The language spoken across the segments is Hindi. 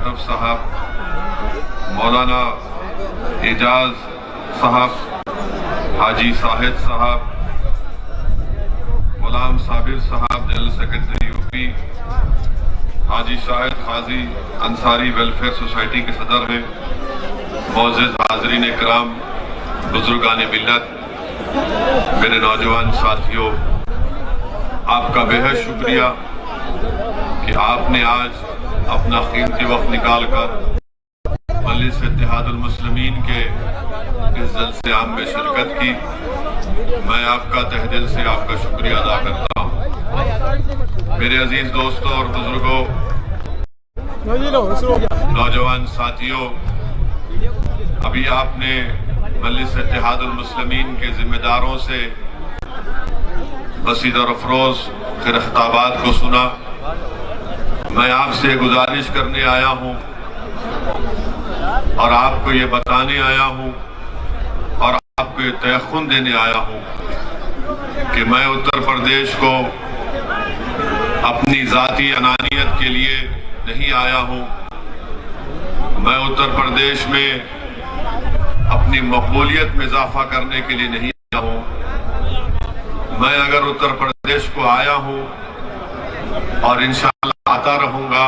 मुशर्रफ साहब, मौलाना एजाज साहब, हाजी साहिद साहब, गुलाम साबिर साहब जनरल सेक्रेटरी यूपी, हाजी शाहिद खाजी अंसारी वेलफेयर सोसाइटी के सदर हैं, मोअज़्ज़िज़ हाज़रीन इकराम, बुजुर्गान मिल्लत, मेरे नौजवान साथियों, आपका बेहद शुक्रिया कि आपने आज अपना कीमती वक्त निकालकर मजलिस इत्तेहादुल मुस्लिमीन के इस जलसे आम में शिरकत की। मैं आपका तहे दिल से आपका शुक्रिया अदा करता हूँ। मेरे अजीज दोस्तों और बुजुर्गों, नौजवान साथियों, अभी आपने मजलिस इत्तेहादुल मुस्लिमीन के जिम्मेदारों से बसीद और अफरोज के खिताबात को सुना। मैं आपसे गुजारिश करने आया हूँ और आपको ये बताने आया हूँ और आपको ये तयख्खुन देने आया हूँ कि मैं उत्तर प्रदेश को अपनी जाती अनानियत के लिए नहीं आया हूँ। मैं उत्तर प्रदेश में अपनी मकबूलियत में इजाफा करने के लिए नहीं आया हूँ। मैं अगर उत्तर प्रदेश को आया हूँ और इंशाअल्लाह आता रहूंगा,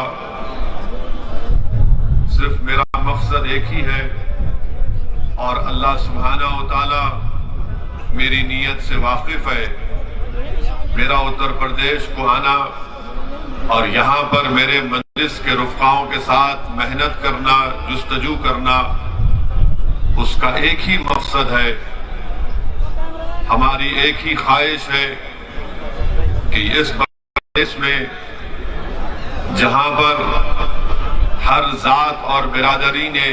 सिर्फ मेरा मकसद एक ही है और अल्लाह सुब्हानहू व तआला मेरी नीयत से वाकिफ है। मेरा उत्तर प्रदेश को आना और यहाँ पर मेरे मजलिस के रुफ़क़ाओं के साथ मेहनत करना, जुस्तजू करना, उसका एक ही मकसद है, हमारी एक ही ख्वाहिश है कि इस प्रदेश में जहां पर हर जात और बिरादरी ने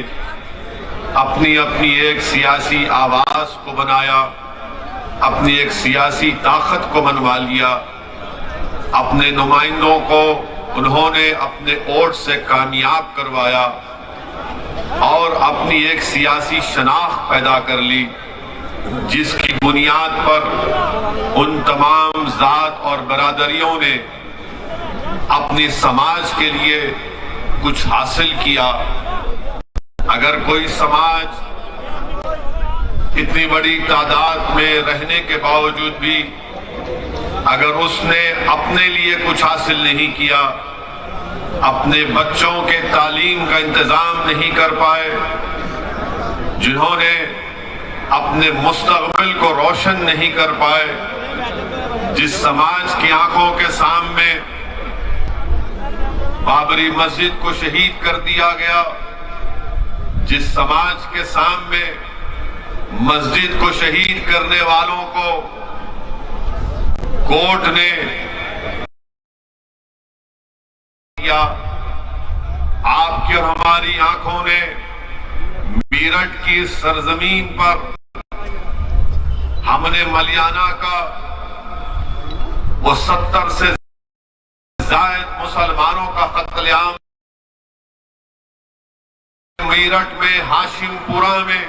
अपनी अपनी एक सियासी आवाज को बनाया, अपनी एक सियासी ताकत को मनवा लिया, अपने नुमाइंदों को उन्होंने अपने वोट से कामयाब करवाया और अपनी एक सियासी शनाख्त पैदा कर ली, जिसकी बुनियाद पर उन तमाम जात और बरादरियों ने अपने समाज के लिए कुछ हासिल किया। अगर कोई समाज इतनी बड़ी तादाद में रहने के बावजूद भी अगर उसने अपने लिए कुछ हासिल नहीं किया, अपने बच्चों के तालीम का इंतजाम नहीं कर पाए, जिन्होंने अपने मुस्तकबिल को रोशन नहीं कर पाए, जिस समाज की आंखों के सामने बाबरी मस्जिद को शहीद कर दिया गया, जिस समाज के सामने मस्जिद को शहीद करने वालों को कोर्ट ने किया, आपकी और हमारी आंखों ने मेरठ की सरजमीन पर हमने मलियाना का वो 70 से जायद मुसलमानों का कत्लेआम, मेरठ में हाशिमपुरा में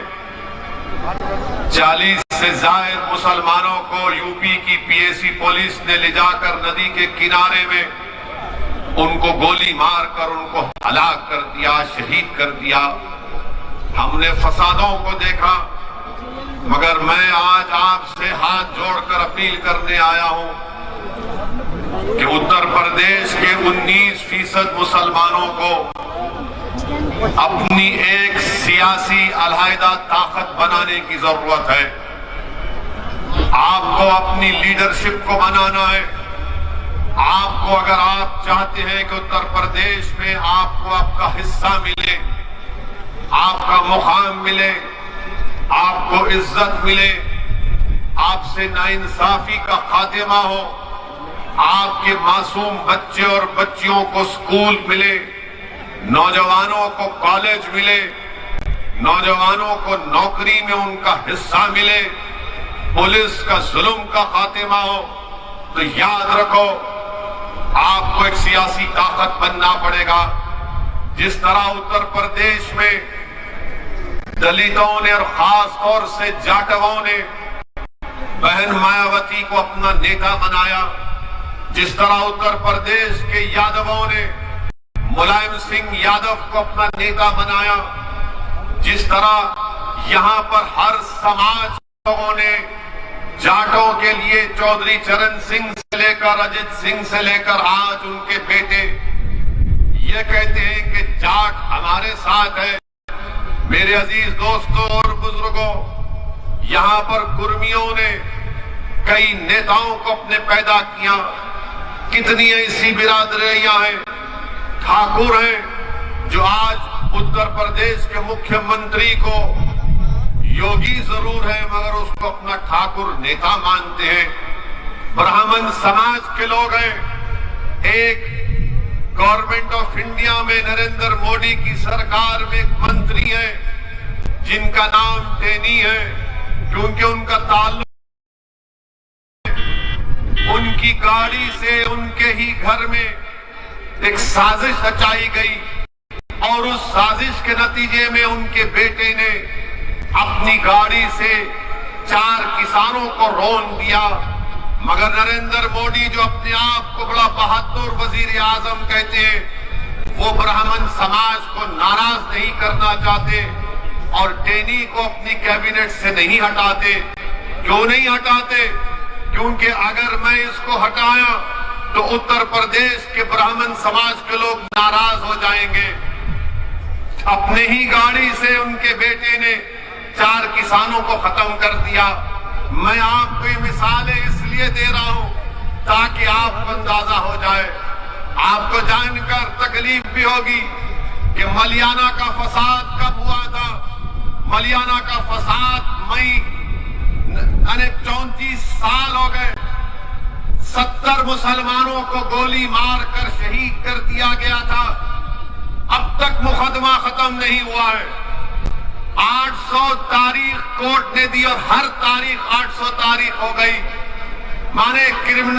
40 से जायद मुसलमानों को यूपी की पीएसी पुलिस ने ले जाकर नदी के किनारे में उनको गोली मारकर उनको हलाक कर दिया, शहीद कर दिया। हमने फसादों को देखा, मगर मैं आज आपसे हाथ जोड़कर अपील करने आया हूं कि उत्तर प्रदेश के 19% मुसलमानों को अपनी एक सियासी अलहदा ताकत बनाने की जरूरत है। आपको अपनी लीडरशिप को बनाना है। आपको, अगर आप चाहते हैं कि उत्तर प्रदेश में आपको आपका हिस्सा मिले, आपका मुकाम मिले, आपको इज्जत मिले, आपसे नाइंसाफी का खात्मा हो, आपके मासूम बच्चे और बच्चियों को स्कूल मिले, नौजवानों को कॉलेज मिले, नौजवानों को नौकरी में उनका हिस्सा मिले, पुलिस का जुल्म का खात्मा हो, तो याद रखो आपको एक सियासी ताकत बनना पड़ेगा। जिस तरह उत्तर प्रदेश में दलितों ने और खास तौर से जाटवों ने बहन मायावती को अपना नेता बनाया, जिस तरह उत्तर प्रदेश के यादवों ने मुलायम सिंह यादव को अपना नेता बनाया, जिस तरह यहां पर हर समाज लोगों ने जाटों के लिए चौधरी चरण सिंह से लेकर अजित सिंह से लेकर आज उनके बेटे ये कहते हैं कि जाट हमारे साथ है। मेरे अजीज दोस्तों और बुजुर्गों, यहां पर कुर्मियों ने कई नेताओं को अपने पैदा किया। कितनी ऐसी बिरादरियां हैं, ठाकुर हैं जो आज उत्तर प्रदेश के मुख्यमंत्री को योगी जरूर है मगर उसको अपना ठाकुर नेता मानते हैं। ब्राह्मण समाज के लोग हैं। एक गवर्नमेंट ऑफ इंडिया में नरेंद्र मोदी की सरकार में एक मंत्री है जिनका नाम टेनी है, क्योंकि उनका ताल्लुक उनकी गाड़ी से उनके ही घर में एक साजिश रचाई गई और उस साजिश के नतीजे में उनके बेटे ने अपनी गाड़ी से 4 किसानों को रौन दिया। मगर नरेंद्र मोदी जो अपने आप को बड़ा बहादुर वजीर आजम कहते हैं, वो ब्राह्मण समाज को नाराज नहीं करना चाहते और टेनी को अपनी कैबिनेट से नहीं हटाते। क्यों नहीं हटाते? क्योंकि अगर मैं इसको हटाया तो उत्तर प्रदेश के ब्राह्मण समाज के लोग नाराज हो जाएंगे। अपने ही गाड़ी से उनके बेटे ने 4 किसानों को खत्म कर दिया। मैं आपको ये मिसालें इसलिए दे रहा हूं ताकि आपको अंदाजा हो जाए। आपको जानकर तकलीफ भी होगी कि मलियाना का फसाद कब हुआ था। मलियाना का फसाद मई 34 साल हो गए। 70 मुसलमानों को गोली मारकर शहीद कर दिया गया था। अब तक मुकदमा खत्म नहीं हुआ है। 800 तारीख कोर्ट ने दी और हर तारीख 800 तारीख हो गई। माने क्रिमिनल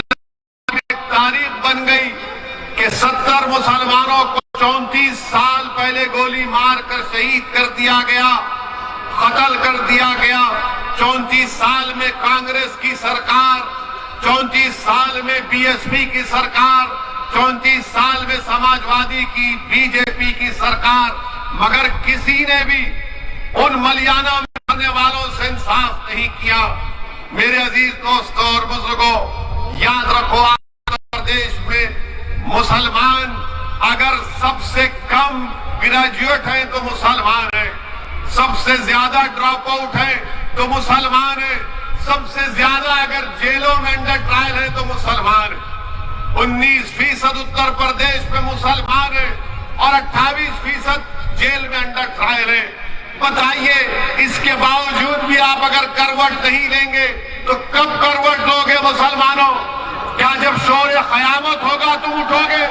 में तारीख बन गई कि 70 मुसलमानों को 34 साल पहले गोली मारकर शहीद कर दिया गया, कत्ल कर दिया गया। 34 साल में कांग्रेस की सरकार, 34 साल में बीएसपी की सरकार, 34 साल में समाजवादी की, बीजेपी की सरकार, मगर किसी ने भी उन मलियाना में मरने वालों से इंसाफ नहीं किया। मेरे अजीज दोस्तों और बुजुर्गों, याद रखो, आंध्र प्रदेश में मुसलमान अगर सबसे कम ग्रेजुएट हैं तो मुसलमान हैं, सबसे ज्यादा ड्रॉप आउट हैं तो मुसलमान हैं, सबसे ज्यादा अगर जेलों में अंडर ट्रायल है तो मुसलमान है। 19% उत्तर प्रदेश में मुसलमान है और 28% जेल में अंडर ट्रायल है। बताइए, इसके बावजूद भी आप अगर करवट नहीं लेंगे तो कब करवट लोगे मुसलमानों? क्या जब शोर क़यामत होगा तुम उठोगे?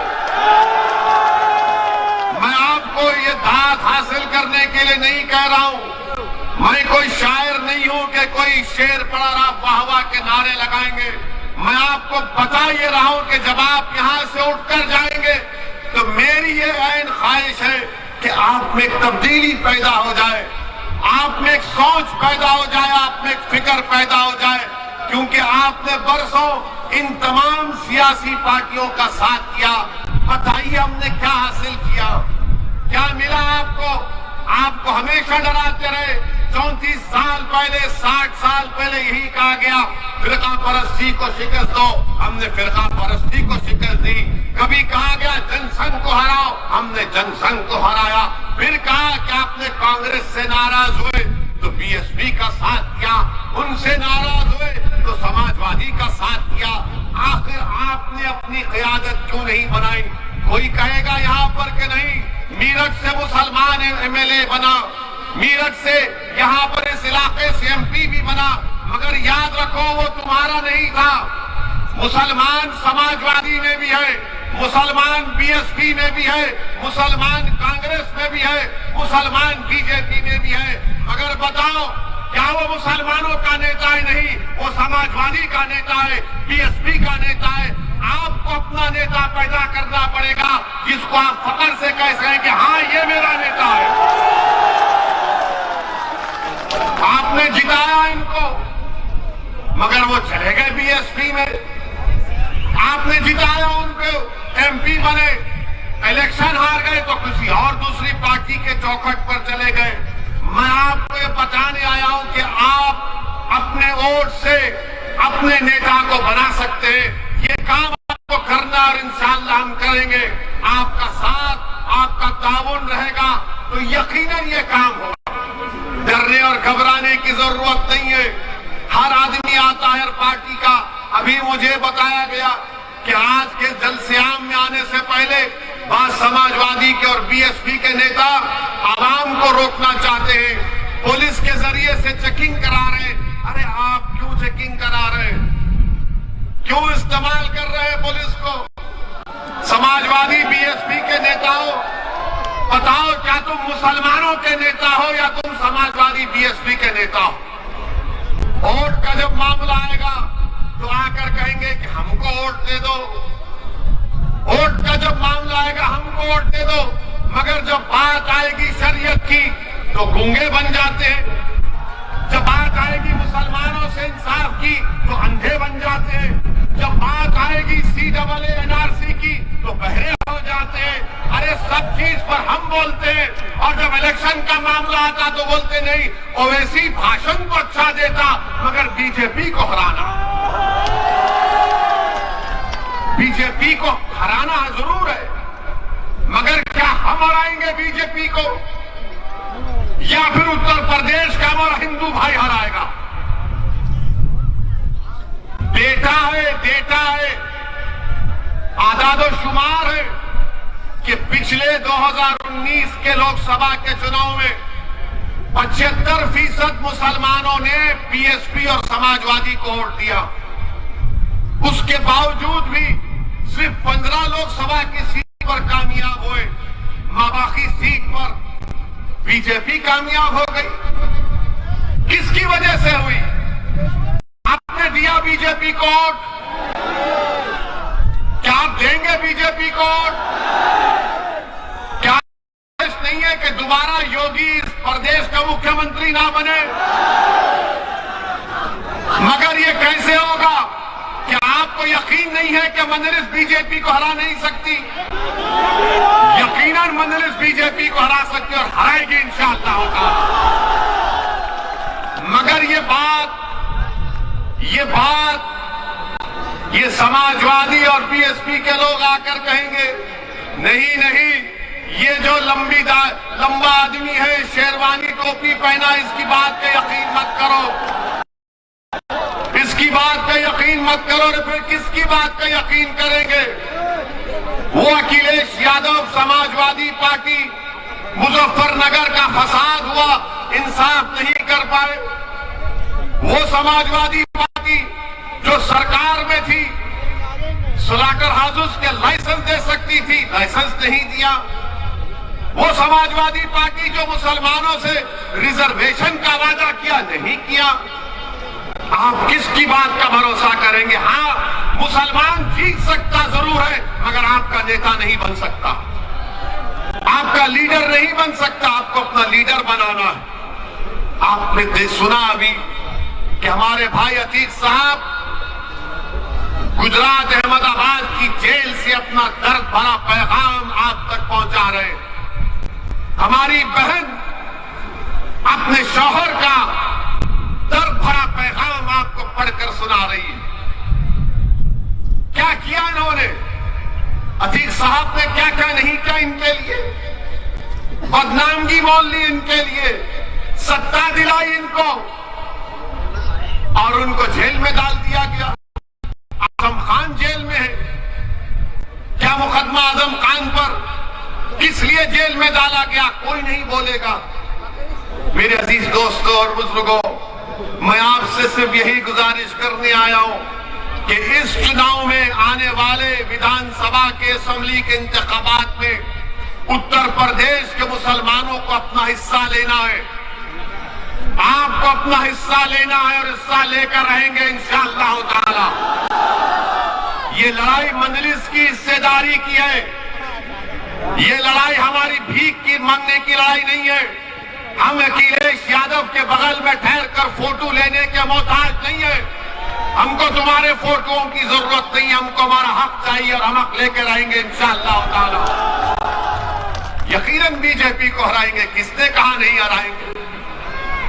मैं आपको ये दाद हासिल करने के लिए नहीं कह रहा हूं। मैं कोई शायर नहीं हूं कि कोई शेर पढ़ा रहा वाह वाह के नारे लगाएंगे। मैं आपको बता ये रहा हूं कि जब आप यहां से उठकर जाएंगे तो मेरी ये ऐन ख्वाहिश है कि आप में एक तब्दीली पैदा हो जाए, आप में एक सोच पैदा हो जाए, आप में एक फिक्र पैदा हो जाए। क्योंकि आपने बरसों इन तमाम सियासी पार्टियों का साथ किया। बताइए हमने क्या हासिल किया, क्या मिला आपको? आपको हमेशा डराते रहे। 34 साल पहले, 60 साल पहले यही कहा गया फिरका परस्ती को शिकस्त दो, हमने फिरका परस्ती को शिकस्त दी। कभी कहा गया जनसंघ को हराओ, हमने जनसंघ को हराया। फिर कहा कि आपने कांग्रेस से नाराज हुए तो बीएसपी का साथ किया, उनसे नाराज हुए तो समाजवादी का साथ किया। आखिर आपने अपनी क़यादत क्यों नहीं बनाई? कोई कहेगा यहाँ पर कि नहीं, मीरठ से मुसलमान एमएलए बना, मीरठ से यहाँ पर इस इलाके से एमपी भी बना, मगर याद रखो वो तुम्हारा नहीं था। मुसलमान समाजवादी में भी है, मुसलमान बीएसपी में भी है, मुसलमान कांग्रेस में भी है, मुसलमान बीजेपी में भी है। मगर बताओ, क्या वो मुसलमानों का नेता है? नहीं, वो समाजवादी का नेता है, बीएसपी का नेता है। आपको अपना नेता पैदा करना पड़ेगा जिसको आप फख्र से कह सकें कि हाँ ये मेरा नेता है। आपने जिताया इनको, मगर वो चले गए बीएसपी में। आपने जिताया उनको, एमपी बने, इलेक्शन हार गए तो किसी और दूसरी पार्टी के चौखट पर चले गए। मैं आपको ये बताने आया हूं कि आप अपने वोट से अपने नेता को बना सकते हैं। ये काम आपको करना और इंशाअल्लाह हम करेंगे। आपका साथ, आपका ताउन रहेगा तो यकीनन ये काम होगा। डरने और घबराने की जरूरत नहीं है। हर आदमी आता है हर पार्टी का। अभी मुझे बताया गया कि आज के जलसेआम में आने से पहले बाद समाजवादी के और बीएसपी के नेता आवाम को रोकना चाहते हैं, पुलिस के जरिए से चेकिंग करा रहे हैं। अरे आप क्यों चेकिंग करा रहे हैं? क्यों इस्तेमाल कर रहे हैं पुलिस को? समाजवादी बीएसपी के नेताओं, बताओ क्या तुम मुसलमानों के नेता हो या तुम समाजवादी बीएसपी के नेता हो? वोट का जब मामला आएगा तो आकर कहेंगे कि हमको वोट दे दो। वोट का जब मामला आएगा हमको वोट दे दो, मगर जब बात आएगी शरीयत की तो गूंगे बन जाते हैं। जब बात आएगी मुसलमानों से इंसाफ की तो अंधे बन जाते हैं। जब बात आएगी CAA NRC की तो बहरे हो जाते हैं। अरे सब चीज पर हम बोलते हैं और जब इलेक्शन का मामला आता तो बोलते नहीं। ओवैसी भाषण तो अच्छा देता मगर बीजेपी को हराना, बीजेपी को हराना जरूर है, मगर क्या हम हराएंगे बीजेपी को या फिर उत्तर प्रदेश का हमारा हिंदू भाई हराएगा? डेटा है, आदादोशुमार है कि पिछले 2019 के लोकसभा के चुनाव में 75% मुसलमानों ने बीएसपी और समाजवादी को वोट दिया। उसके बावजूद भी सिर्फ 15 लोकसभा की सीट पर कामयाब हुए। बाकी सीट पर बीजेपी कामयाब हो गई। किसकी वजह से हुई? आपने दिया बीजेपी को वोट? क्या आप देंगे बीजेपी को वोट? क्या नहीं है कि दोबारा योगी इस प्रदेश का मुख्यमंत्री ना बने? मगर ये कैसे होगा? क्या आपको यकीन नहीं है कि मजलिस बीजेपी को हरा नहीं सकती? यकीनन मजलिस बीजेपी को हरा सकती और हराएगी इंशाअल्लाह होगा। मगर ये समाजवादी और बीएसपी के लोग आकर कहेंगे नहीं, ये जो लंबा आदमी है, शेरवानी टोपी पहना, इसकी बात पे यकीन मत करो, इसकी बात पे यकीन मत करो। तो फिर किसकी बात पे यकीन करेंगे? वो अखिलेश यादव समाजवादी पार्टी, मुजफ्फरनगर का फसाद हुआ, इंसाफ नहीं कर पाए। वो समाजवादी पार्टी जो सरकार में थी, स्लॉटर हाउसेस के लाइसेंस दे सकती थी, लाइसेंस नहीं दिया। वो समाजवादी पार्टी जो मुसलमानों से रिजर्वेशन का वादा किया, नहीं किया। आप किसकी बात का भरोसा करेंगे? हाँ, मुसलमान जीत सकता जरूर है मगर आपका नेता नहीं बन सकता, आपका लीडर नहीं बन सकता। आपको अपना लीडर बनाना है। आपने सुना अभी कि हमारे भाई अतीक साहब गुजरात अहमदाबाद की जेल से अपना दर्द भरा पैगाम आप तक पहुंचा रहे। हमारी बहन अपने शौहर का दर्द भरा पैगाम आपको पढ़कर सुना रही है। क्या किया इन्होंने? अतीक साहब ने क्या क्या नहीं किया इनके लिए? बदनामगी मोल ली इनके लिए, सत्ता दिलाई इनको और उनको जेल में डाल दिया गया। आजम खान जेल में है। क्या मुकदमा आजम खान पर किस लिए जेल में डाला गया? कोई नहीं बोलेगा। मेरे अजीज दोस्तों और बुजुर्गों, मैं आपसे सिर्फ यही गुजारिश करने आया हूं कि इस चुनाव में आने वाले विधानसभा के असेंबली के इंतखाबात में उत्तर प्रदेश के मुसलमानों को अपना हिस्सा लेना है। आपको अपना हिस्सा लेना है और हिस्सा लेकर रहेंगे इंशाअल्लाह ताला। ये लड़ाई मजलिस की हिस्सेदारी की है। ये लड़ाई हमारी भीख की मांगने की लड़ाई नहीं है। हम अखिलेश यादव के बगल में ठहर कर फोटो लेने के मोहताज नहीं है। हमको तुम्हारे फोटोओं की जरूरत नहीं, हमको हमारा हक चाहिए और हम हक लेकर आएंगे इंशाअल्लाह ताला। यकीनन बीजेपी को हराएंगे, किसने कहा नहीं हराएंगे।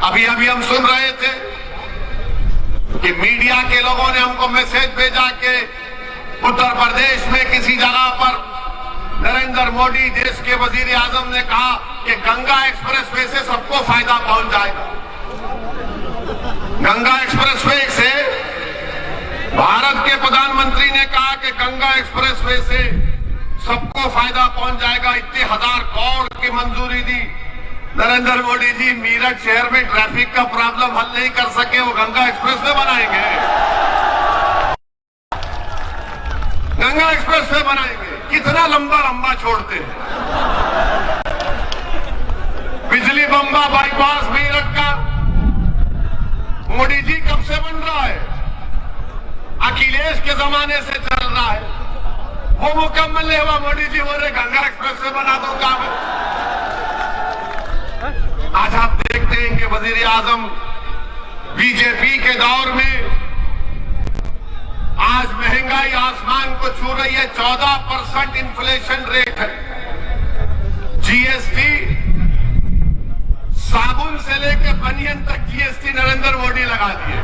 अभी अभी हम सुन रहे थे कि मीडिया के लोगों ने हमको मैसेज भेजा कि उत्तर प्रदेश में किसी जगह पर नरेंद्र मोदी देश के वजीर आजम ने कहा कि गंगा एक्सप्रेसवे से सबको फायदा पहुंच जाएगा। गंगा एक्सप्रेसवे से भारत के प्रधानमंत्री ने कहा कि गंगा एक्सप्रेसवे से सबको फायदा पहुंच जाएगा, इतने 1000 करोड़ की मंजूरी दी। नरेंद्र मोदी जी मीरठ शहर में ट्रैफिक का प्रॉब्लम हल नहीं कर सके, वो गंगा एक्सप्रेसवे बनाएंगे, गंगा एक्सप्रेसवे बनाएंगे। कितना लंबा लंबा छोड़ते हैं। बिजली बम्बा बाईपास मीरठ का मोदी जी कब से बन रहा है? अखिलेश के जमाने से चल रहा है, वो मुकम्मल नहीं हुआ। मोदी जी बोल रहे गंगा एक्सप्रेसवे बना दूंगा मैं। आज आप देखते हैं कि वजीर आजम बीजेपी के दौर में आज महंगाई आसमान को छू रही है। 14% इन्फ्लेशन रेट है। जीएसटी साबुन से लेकर बनियन तक जीएसटी नरेंद्र मोदी लगा दिए।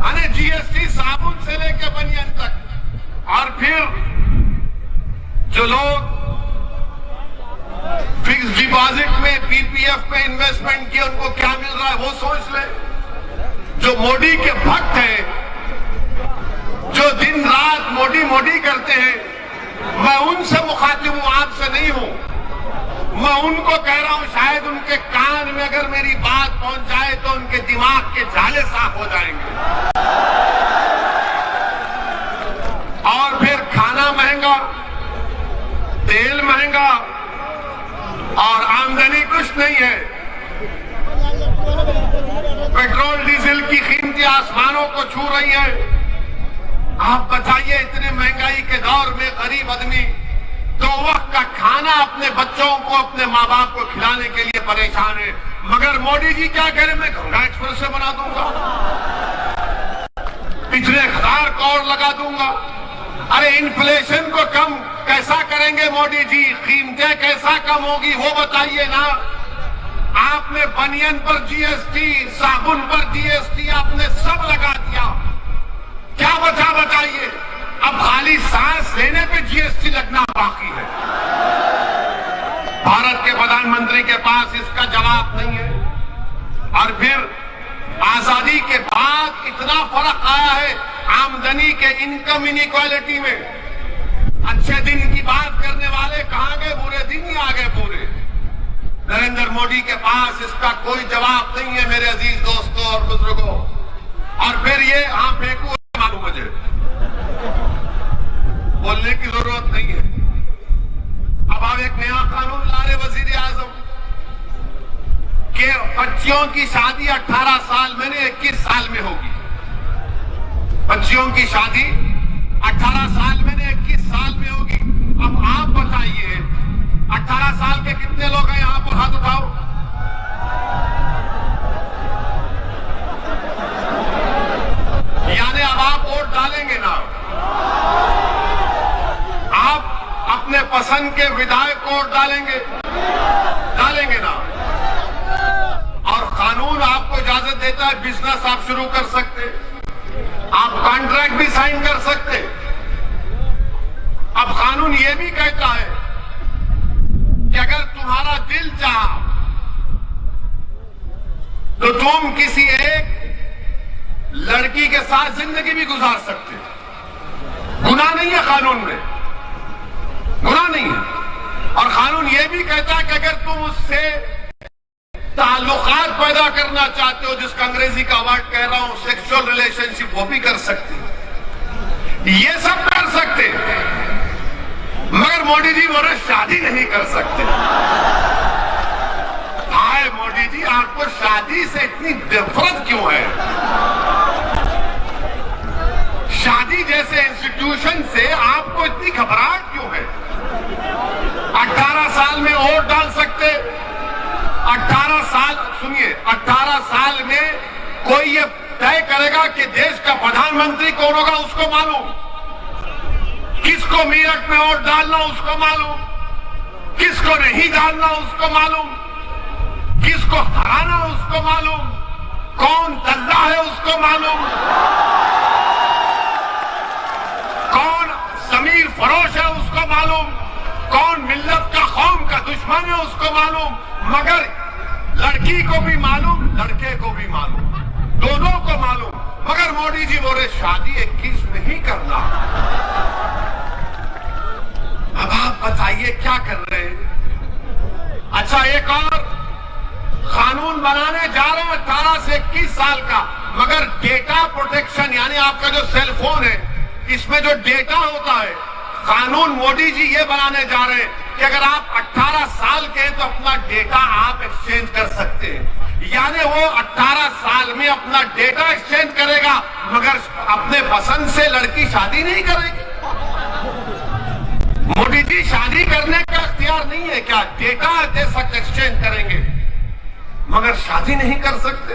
अरे जीएसटी साबुन से लेकर बनियन तक। और फिर जो लोग फिक्स डिपॉजिट में पीपीएफ में इन्वेस्टमेंट किए उनको क्या मिल रहा है वो सोच ले। जो मोदी के भक्त हैं, जो दिन रात मोदी मोदी करते हैं, मैं उनसे मुखातिब हूं, आपसे नहीं हूं। मैं उनको कह रहा हूं, शायद उनके कान में अगर मेरी बात पहुंच जाए तो उनके दिमाग के झाले साफ हो जाएंगे। और फिर खाना महंगा, तेल महंगा और आमदनी कुछ नहीं है। पेट्रोल डीजल की कीमतें आसमानों को छू रही है। आप बताइए, इतने महंगाई के दौर में गरीब आदमी 2 वक्त का खाना अपने बच्चों को, अपने माँ बाप को खिलाने के लिए परेशान है। मगर मोदी जी क्या कह रहे, मैं गंगा एक्सप्रेस से बना दूंगा, इतने 1000 करोड़ लगा दूंगा। अरे इन्फ्लेशन को कम कैसा करेंगे मोदी जी? कीमतें कैसा कम होगी वो बताइए ना। आपने बनियन पर जीएसटी, साबुन पर जीएसटी, आपने सब लगा दिया। क्या बचा बताइए? अब खाली सांस लेने पे जीएसटी लगना बाकी है। भारत के प्रधानमंत्री के पास इसका जवाब नहीं है। और फिर आजादी के बाद इतना फर्क आया है आमदनी के, इनकम इनइक्वालिटी में। अच्छे दिन की बात करने वाले कहां गए? बुरे दिन ही आ गए पूरे। नरेंद्र मोदी के पास इसका कोई जवाब नहीं है मेरे अजीज दोस्तों और बुजुर्गों। और फिर ये फेंकू मालूम, मुझे बोलने की जरूरत नहीं है। अब आप एक नया कानून ला रहे वजीर आजम के बच्चियों की शादी 18 साल में नहीं 21 साल में होगी। बच्चियों की शादी 18 साल में नहीं 21 साल में होगी। अब आप बताइए, 18 साल के कितने लोग हैं यहां पर? हाथ उठाओ। यानी अब आप वोट डालेंगे ना? आप अपने पसंद के विधायक को वोट डालेंगे ना? और कानून आपको इजाजत देता है बिजनेस आप शुरू कर सकते, आप कॉन्ट्रैक्ट भी साइन कर सकते। अब कानून यह भी कहता है कि अगर तुम्हारा दिल चाहा तो तुम किसी एक लड़की के साथ जिंदगी भी गुजार सकते हो। गुनाह नहीं है कानून में, गुनाह नहीं है। और कानून यह भी कहता है कि अगर तुम उससे ताल्लुकात पैदा करना चाहते हो, जिसका अंग्रेजी का वर्ड कह रहा हूं सेक्सुअल रिलेशनशिप, वो भी कर सकते हो। ये सब कर सकते, मगर मोदी जी बोले शादी नहीं कर सकते। हाय मोदी जी, आपको शादी से इतनी नफरत क्यों है? शादी जैसे इंस्टीट्यूशन से आपको इतनी घबराहट क्यों है? 18 साल में वोट डाल सकते, 18 साल, सुनिए, 18 साल में कोई ये तय करे जाएगा कि देश का प्रधानमंत्री कौन होगा उसको मालूम, किसको मीरठ में वोट डालना उसको मालूम, किसको नहीं डालना उसको मालूम, किसको हराना उसको मालूम, कौन दल्ला है उसको मालूम, कौन समीर फरोश है उसको मालूम, कौन मिल्लत का कौम का दुश्मन है उसको मालूम। मगर लड़की को भी मालूम, लड़के को भी मालूम, दोनों को मालूम। मगर मोदी जी बोले शादी 21 में ही करना। अब आप बताइए क्या कर रहे हैं। अच्छा, एक और कानून बनाने जा रहे हैं 18 से 21 साल का, मगर डेटा प्रोटेक्शन यानी आपका जो सेल फोन है इसमें जो डेटा होता है, कानून मोदी जी ये बनाने जा रहे हैं कि अगर आप 18 साल के हैं तो अपना डेटा आप एक्सचेंज कर सकते हैं। यानी वो 18 साल में अपना डेटा एक्सचेंज करेगा, मगर अपने पसंद से लड़की शादी नहीं करेगी। मोदी जी शादी करने का अख्तियार नहीं है क्या? डेटा दे सकते, एक्सचेंज करेंगे, मगर शादी नहीं कर सकते।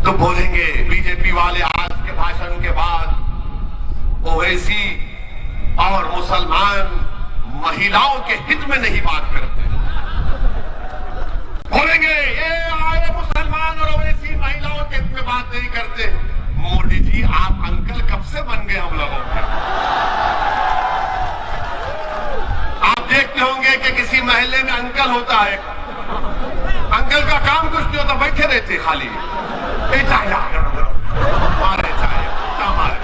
तो बोलेंगे बीजेपी वाले आज के भाषण के बाद ओवैसी और मुसलमान महिलाओं के हित में नहीं बात करते। बोलेंगे ये आए मुसलमान और ओवैसी महिलाओं के हित में बात नहीं करते। मोदी जी आप अंकल कब से बन गए हम लोगों के? आप देखते होंगे कि किसी महल्ले में अंकल होता है, अंकल का काम कुछ नहीं होता, बैठे रहते खाली, मारे चाहे क्या मारे।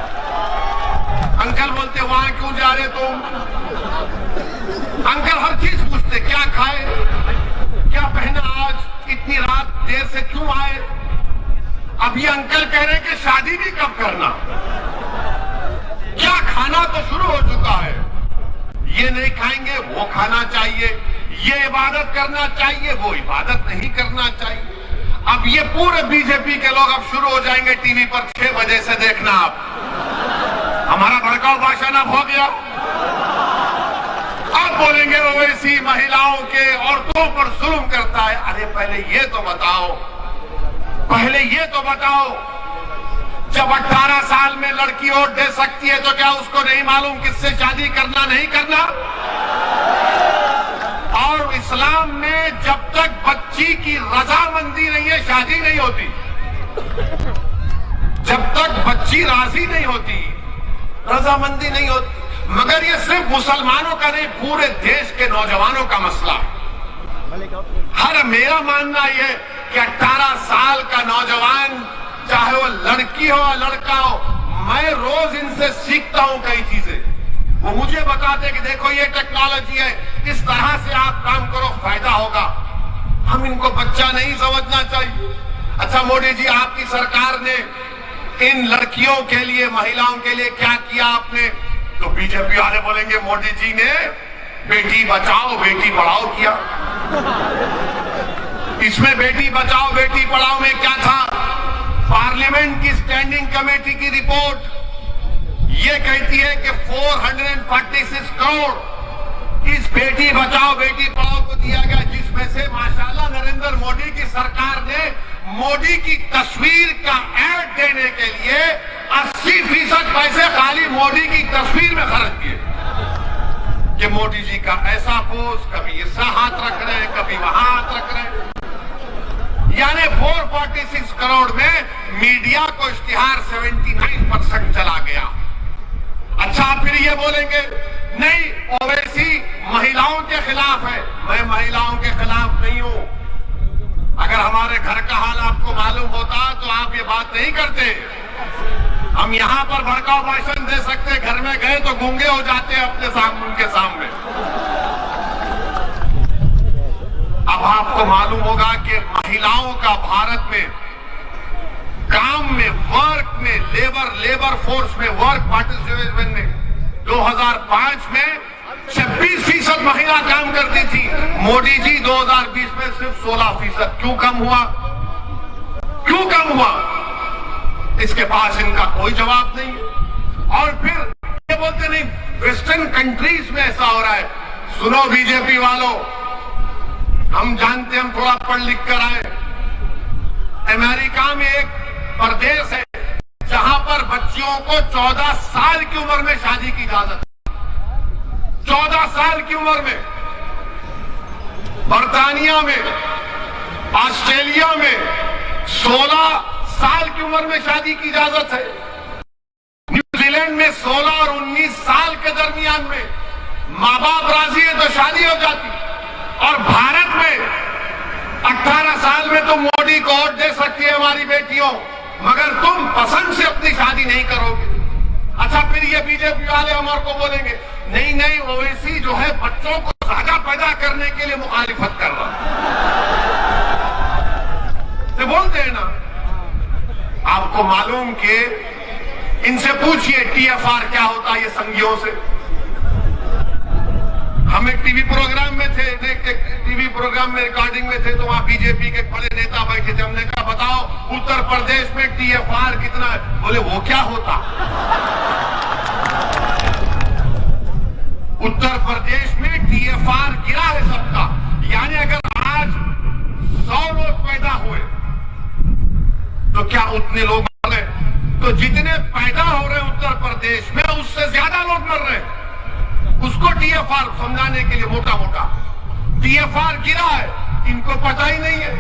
अंकल बोलते वहां क्यों जा रहे तुम? अंकल हर चीज पूछते, क्या खाए, क्या पहना आज, इतनी रात देर से क्यों आए। अब ये अंकल कह रहे कि शादी भी कब करना, क्या खाना तो शुरू हो चुका है, ये नहीं खाएंगे वो खाना चाहिए, ये इबादत करना चाहिए वो इबादत नहीं करना चाहिए। अब ये पूरे बीजेपी के लोग अब शुरू हो जाएंगे टीवी पर 6 बजे से देखना। आप हमारा भड़काऊ भाषण अब हो गया। अब बोलेंगे ओवैसी महिलाओं के औरतों पर जुल्म करता है। अरे पहले ये तो बताओ, पहले ये तो बताओ, जब 18 साल में लड़की वोट दे सकती है तो क्या उसको नहीं मालूम किससे शादी करना नहीं करना? और इस्लाम में जब तक बच्ची की रजामंदी नहीं है शादी नहीं होती, जब तक बच्ची राजी नहीं होती, रजामंदी नहीं होती। मगर ये सिर्फ मुसलमानों का नहीं, पूरे देश के नौजवानों का मसला। हर मेरा मानना यह कि 18 साल का नौजवान, चाहे वो लड़की हो या लड़का हो, मैं रोज इनसे सीखता हूं कई चीजें। वो मुझे बताते कि देखो ये टेक्नोलॉजी है, इस तरह से आप काम करो फायदा होगा। हम इनको बच्चा नहीं समझना चाहिए। अच्छा मोदी जी, आपकी सरकार ने इन लड़कियों के लिए, महिलाओं के लिए क्या किया आपने? तो बीजेपी वाले बोलेंगे मोदी जी ने बेटी बचाओ बेटी पढ़ाओ किया। इसमें बेटी बचाओ बेटी पढ़ाओ में क्या था? पार्लियामेंट की स्टैंडिंग कमेटी की रिपोर्ट ये कहती है कि 446 करोड़ इस बेटी बचाओ बेटी पढ़ाओ को दिया गया, जिसमें से माशाल्लाह नरेंद्र मोदी की सरकार ने मोदी की तस्वीर का ऐड देने के लिए 80% पैसे खाली मोदी की तस्वीर में खर्च किए। कि मोदी जी का ऐसा पोस्ट, कभी इसका हाथ रख रहे हैं, कभी वहां हाथ रख रहे हैं। यानी 446 करोड़ में मीडिया को इश्तिहार 79% चला गया। अच्छा, फिर ये बोलेंगे नहीं ओवैसी महिलाओं के खिलाफ है। मैं महिलाओं के खिलाफ नहीं हूं। अगर हमारे घर का हाल आपको मालूम होता तो आप ये बात नहीं करते। हम यहां पर भड़काऊ भाषण दे सकते, घर में गए तो गूंगे हो जाते अपने सामने, उनके सामने। अब आपको मालूम होगा कि महिलाओं का भारत में काम में, वर्क में, लेबर फोर्स में, वर्क पार्टिसिपेशन में 2005 में 26% महिला काम करती थी। मोदी जी 2020 में सिर्फ 16%। क्यों कम हुआ? क्यों कम हुआ? इसके पास इनका कोई जवाब नहीं है। और फिर ये बोलते नहीं वेस्टर्न कंट्रीज में ऐसा हो रहा है। सुनो बीजेपी वालों, हम जानते, हम थोड़ा पढ़ लिख कर आए। अमेरिका में एक प्रदेश है पर बच्चियों को 14 साल की उम्र में शादी की इजाजत है। 14 साल की उम्र में। बर्तानिया में, ऑस्ट्रेलिया में 16 साल की उम्र में शादी की इजाजत है। न्यूजीलैंड में 16 और 19 साल के दरमियान में माँ बाप राजी है तो शादी हो जाती। और भारत में 18 साल में तो मोदी को वोट दे सकती है हमारी बेटियों, मगर तुम पसंद से अपनी शादी नहीं करोगे। अच्छा, फिर ये बीजेपी वाले हमारे को बोलेंगे नहीं नहीं, ओवैसी जो है बच्चों को ज्यादा पैदा करने के लिए मुखालिफत कर रहा है। तो बोलते हैं ना, आपको मालूम कि इनसे पूछिए टीएफआर क्या होता है ये संघियों से। हम एक टीवी प्रोग्राम में थे, टीवी प्रोग्राम में रिकॉर्डिंग में थे, तो वहां बीजेपी के बड़े नेता बैठे थे। हमने कहा बताओ उत्तर प्रदेश में टीएफआर कितना है? बोले वो क्या होता। उत्तर प्रदेश में टीएफआर गिरा है सबका। यानी अगर आज 100 लोग पैदा हुए तो क्या उतने लोग मर रहे? तो जितने पैदा हो रहे हैं उत्तर प्रदेश में उससे ज्यादा लोग मर रहे हैं। उसको टीएफआर समझाने के लिए मोटा मोटा टीएफआर गिरा है, इनको पता ही नहीं है।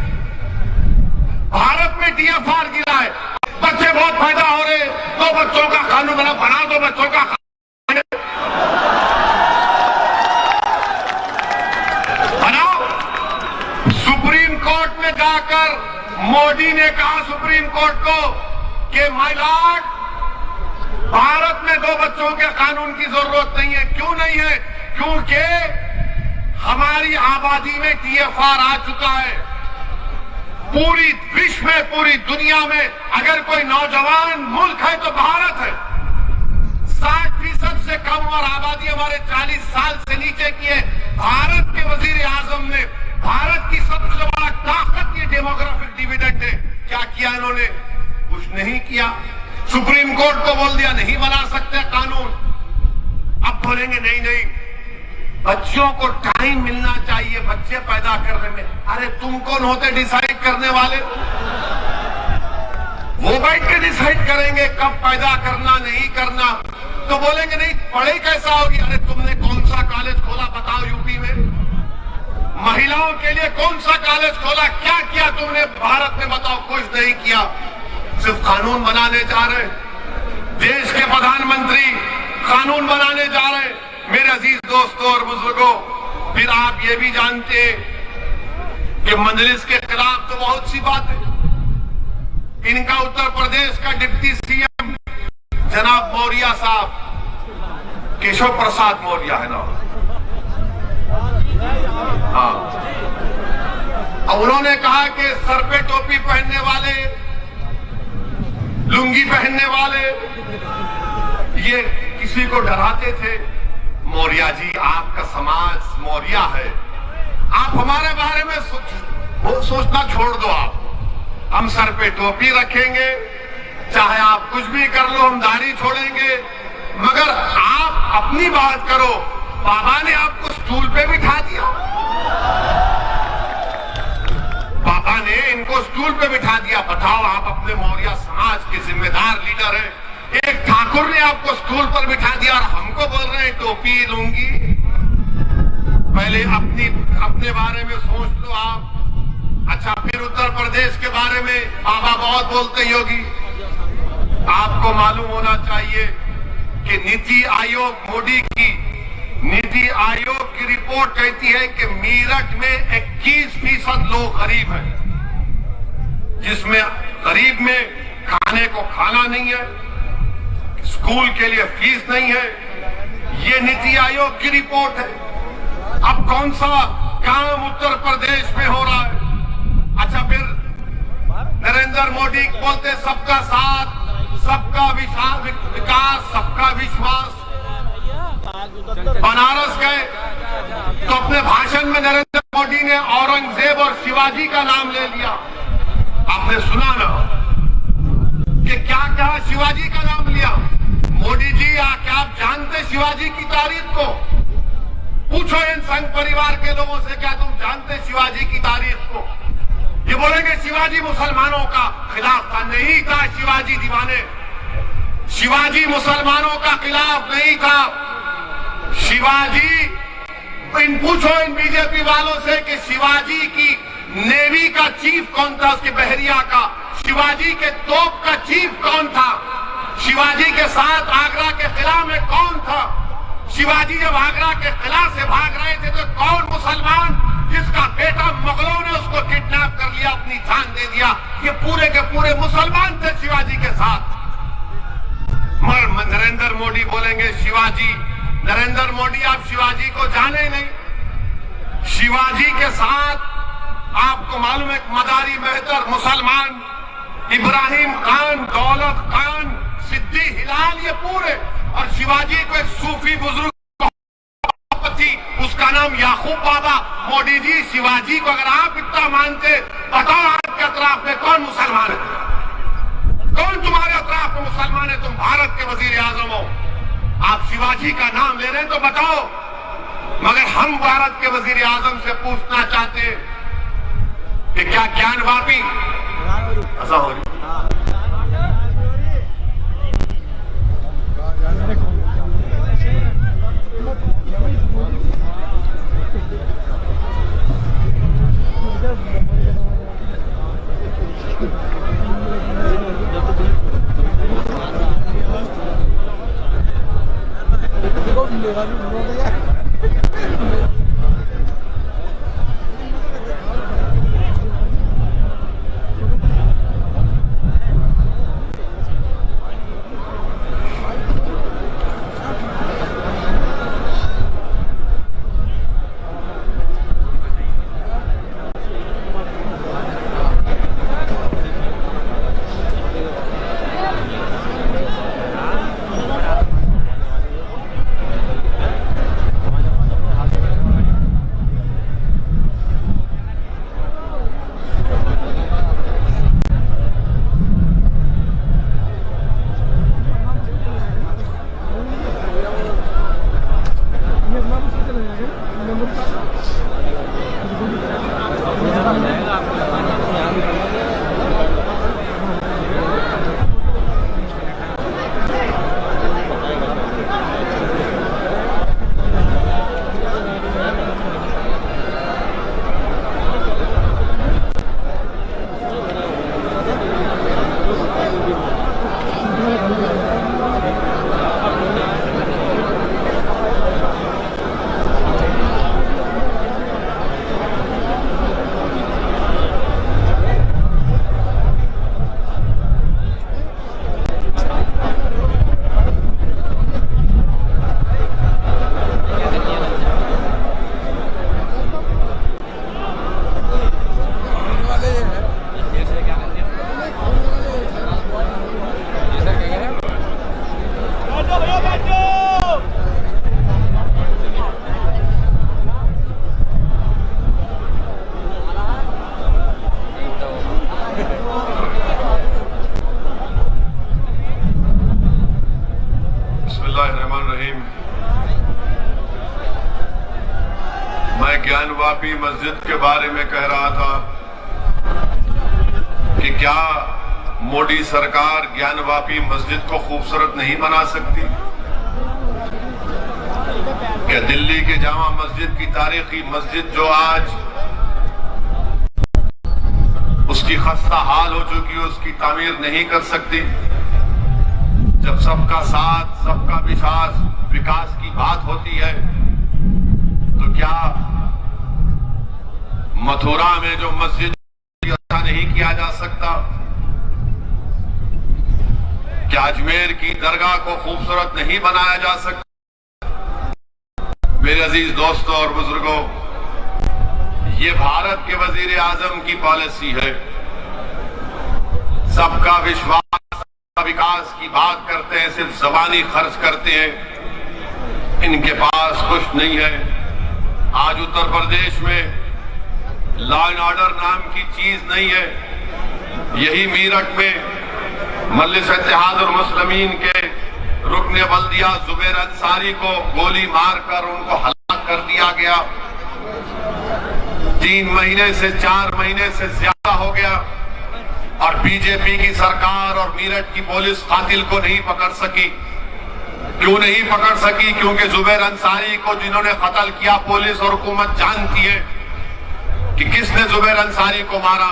भारत में टीएफआर गिरा है, बच्चे बहुत पैदा हो रहे, तो बच्चों का कानून बना दो, बच्चों का बनाओ। सुप्रीम कोर्ट में जाकर मोदी ने कहा सुप्रीम कोर्ट को कि माय लॉर्ड, भारत में 2 बच्चों के कानून की जरूरत नहीं है। क्यों नहीं है? क्योंकि हमारी आबादी में टीएफआर आ चुका है। पूरी विश्व में, पूरी दुनिया में अगर कोई नौजवान मुल्क है तो भारत है। 60% से कम और आबादी हमारे 40 साल से नीचे की है। भारत के वजीर आजम ने, भारत की सबसे बड़ा ताकत ये डेमोग्राफिक डिविडेंड है। क्या किया इन्होंने? कुछ नहीं किया। सुप्रीम कोर्ट को बोल दिया नहीं बना सकते कानून। अब बोलेंगे नहीं नहीं, बच्चों को टाइम मिलना चाहिए बच्चे पैदा करने में। अरे तुम कौन होते डिसाइड करने वाले? वो बैठ के डिसाइड करेंगे कब पैदा करना नहीं करना। तो बोलेंगे नहीं, पढ़ाई कैसा होगी? अरे तुमने कौन सा कॉलेज खोला बताओ यूपी में? महिलाओं के लिए कौन सा कॉलेज खोला? क्या किया तुमने भारत में बताओ? कुछ नहीं किया, सिर्फ कानून बनाने जा रहे हैं। देश के प्रधानमंत्री कानून बनाने जा रहे हैं। मेरे अजीज दोस्तों और बुजुर्गों, फिर आप ये भी जानते हैं कि मजलिस के खिलाफ तो बहुत सी बात है। इनका उत्तर प्रदेश का डिप्टी सीएम जनाब मौर्य साहब, केशव प्रसाद मौर्य है ना? हाँ। और उन्होंने कहा कि सर पे टोपी पहनने वाले, लुंगी पहनने वाले ये किसी को डराते थे। मौर्य जी, आपका समाज मौर्य है, आप हमारे बारे में सोचना छोड़ दो। आप, हम सर पे टोपी रखेंगे, चाहे आप कुछ भी कर लो, हम दाढ़ी छोड़ेंगे, मगर आप अपनी बात करो। बाबा ने आपको स्टूल पे बिठा दिया, बाबा ने इनको स्टूल पे बिठा दिया। बताओ, आप अपने मौर्य समाज के जिम्मेदार लीडर हैं, एक ठाकुर ने आपको स्टूल पर बिठा दिया और हमको बोल रहे हैं टोपी लूंगी। पहले अपने बारे में सोच लो आप। अच्छा, फिर उत्तर प्रदेश के बारे में बाबा बहुत बोलते हैं योगी। आपको मालूम होना चाहिए कि नीति आयोग, मोदी की नीति आयोग की रिपोर्ट कहती है कि मेरठ में 21% लोग गरीब हैं, जिसमें गरीब में खाने को खाना नहीं है, स्कूल के लिए फीस नहीं है। ये नीति आयोग की रिपोर्ट है। अब कौन सा काम उत्तर प्रदेश में हो रहा है? अच्छा, फिर नरेंद्र मोदी बोलते सबका साथ, सबका विकास, सबका विश्वास। बनारस गए तो अपने भाषण में नरेंद्र मोदी ने औरंगजेब और शिवाजी का नाम ले लिया। आपने सुना ना कि क्या कहा? शिवाजी का नाम लिया। मोदी जी, क्या आप जानते शिवाजी की तारीख को? पूछो इन संघ परिवार के लोगों से, क्या तुम जानते शिवाजी की तारीख को? ये बोलेंगे शिवाजी मुसलमानों का खिलाफ था। नहीं था शिवाजी दीवाने। शिवाजी मुसलमानों का खिलाफ नहीं था। शिवाजी, पूछो इन बीजेपी वालों से कि शिवाजी की नेवी का चीफ कौन था, उसके बहरिया का। शिवाजी के तोप का चीफ कौन था? शिवाजी के साथ आगरा के किला में कौन था? शिवाजी जब आगरा के किला से भाग रहे थे तो कौन मुसलमान जिसका बेटा मुगलों ने उसको किडनैप कर लिया, अपनी जान दे दिया, ये पूरे के पूरे मुसलमान थे शिवाजी के साथ। मगर नरेंद्र मोदी बोलेंगे शिवाजी, नरेंद्र मोदी आप शिवाजी को जाने नहीं। शिवाजी के साथ आपको मालूम है मदारी मेहतर मुसलमान, इब्राहिम खान, दौलत खान, सिद्दी हिलाल, ये पूरे। और शिवाजी को एक सूफी बुजुर्ग थी, उसका नाम याकूब बाबा। मोदी जी, शिवाजी को अगर आप इतना मानते, बताओ आपके अतराफ में कौन मुसलमान है? कौन तुम्हारे अतराफ में मुसलमान है? तुम भारत के वजीर आजम हो, आप शिवाजी का नाम ले रहे हैं तो बताओ। मगर हम भारत के वजीर आजम से पूछना चाहते हैं कि क्या ज्ञानवापी ऐसा हो रही? मैं ज्ञानवापी मस्जिद के बारे में कह रहा था कि क्या मोदी सरकार ज्ञानवापी मस्जिद को खूबसूरत नहीं बना सकती? क्या दिल्ली के जामा मस्जिद की तारीखी मस्जिद जो आज उसकी खस्ता हाल हो चुकी है, उसकी तामीर नहीं कर सकती? जब सबका साथ, सबका विकास की बात होती है तो क्या मथुरा में जो मस्जिद अच्छा नहीं किया जा सकता? क्या अजमेर की दरगाह को खूबसूरत नहीं बनाया जा सकता? मेरे अजीज दोस्तों और बुजुर्गों, ये भारत के वजीर आजम की पॉलिसी है। सबका विश्वास, सबका विकास की बात करते हैं, सिर्फ ज़बानी खर्च करते हैं, इनके पास कुछ नहीं है। आज उत्तर प्रदेश में लॉ एंड ऑर्डर नाम की चीज नहीं है। यही मीरठ में मजलिस इत्तेहादुल मुस्लिमीन के रुकने बल्दिया जुबैर अंसारी को गोली मारकर उनको हलाक कर दिया गया। 3 महीने से 4 महीने से ज्यादा हो गया और बीजेपी की सरकार और मेरठ की पुलिस कातिल को नहीं पकड़ सकी। क्यों नहीं पकड़ सकी? क्योंकि जुबैर अंसारी को जिन्होंने कत्ल किया, पुलिस और हुकूमत जानती है कि किसने जुबैर अंसारी को मारा।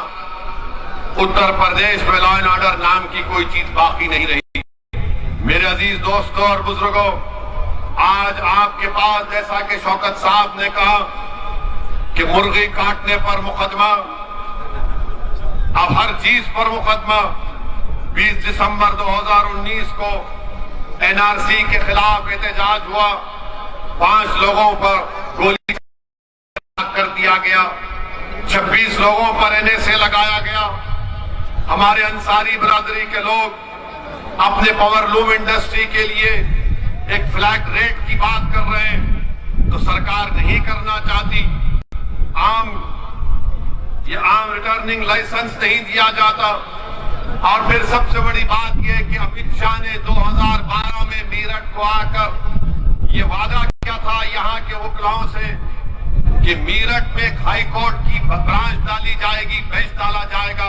उत्तर प्रदेश में लॉ एंड ऑर्डर नाम की कोई चीज बाकी नहीं रही। मेरे अजीज दोस्तों और बुजुर्गों, आज आपके पास, जैसा कि शौकत साहब ने कहा कि मुर्गी काटने पर मुकदमा, अब हर चीज पर मुकदमा। 20 दिसंबर 2019 को एनआरसी के खिलाफ एहतजाज हुआ, 5 लोगों पर गोली कर दिया गया, 26 लोगों पर एनएसए लगाया गया। हमारे अंसारी बिरादरी के लोग अपने पावरलूम इंडस्ट्री के लिए एक फ्लैट रेट की बात कर रहे हैं, तो सरकार नहीं करना चाहती। आम रिटर्निंग लाइसेंस नहीं दिया जाता। और फिर सबसे बड़ी बात यह कि अमित शाह ने 2012 में मेरठ को आकर ये वादा किया था यहाँ के वकीलों से कि मेरठ में हाई कोर्ट की ब्रांच डाली जाएगी, बेंच डाला जाएगा।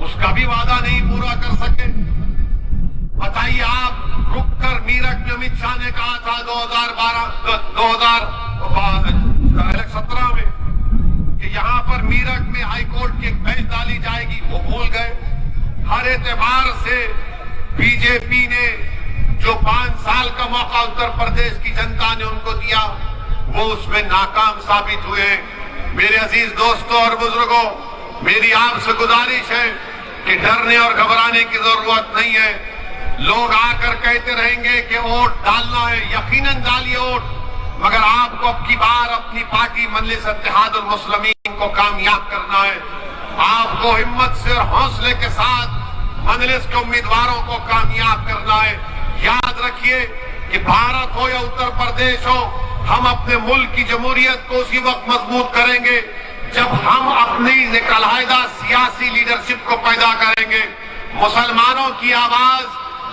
उसका भी वादा नहीं पूरा कर सके। बताइए, आप रुककर मेरठ में अमित शाह ने कहा था 2017 में कि यहां पर मेरठ में हाई कोर्ट की एक बेंच डाली जाएगी, वो भूल गए। हर एतबार से बीजेपी ने जो 5 साल का मौका उत्तर प्रदेश की जनता ने उनको दिया, वो उसमें नाकाम साबित हुए। मेरे अजीज दोस्तों और बुजुर्गों, मेरी आपसे गुजारिश है कि डरने और घबराने की जरूरत नहीं है। लोग आकर कहते रहेंगे कि वोट डालना है, यकीनन डालिए वोट, मगर आपको अब की बार अपनी पार्टी मजलिस इत्तेहादुल मुस्लिमीन को कामयाब करना है। आपको हिम्मत से और हौसले के साथ मजलिस के उम्मीदवारों को कामयाब करना है। याद रखिए कि भारत हो या उत्तर प्रदेश हो, हम अपने मुल्क की जमहूरियत को उसी वक्त मजबूत करेंगे जब हम अपनी अलहदा सियासी लीडरशिप को पैदा करेंगे। मुसलमानों की आवाज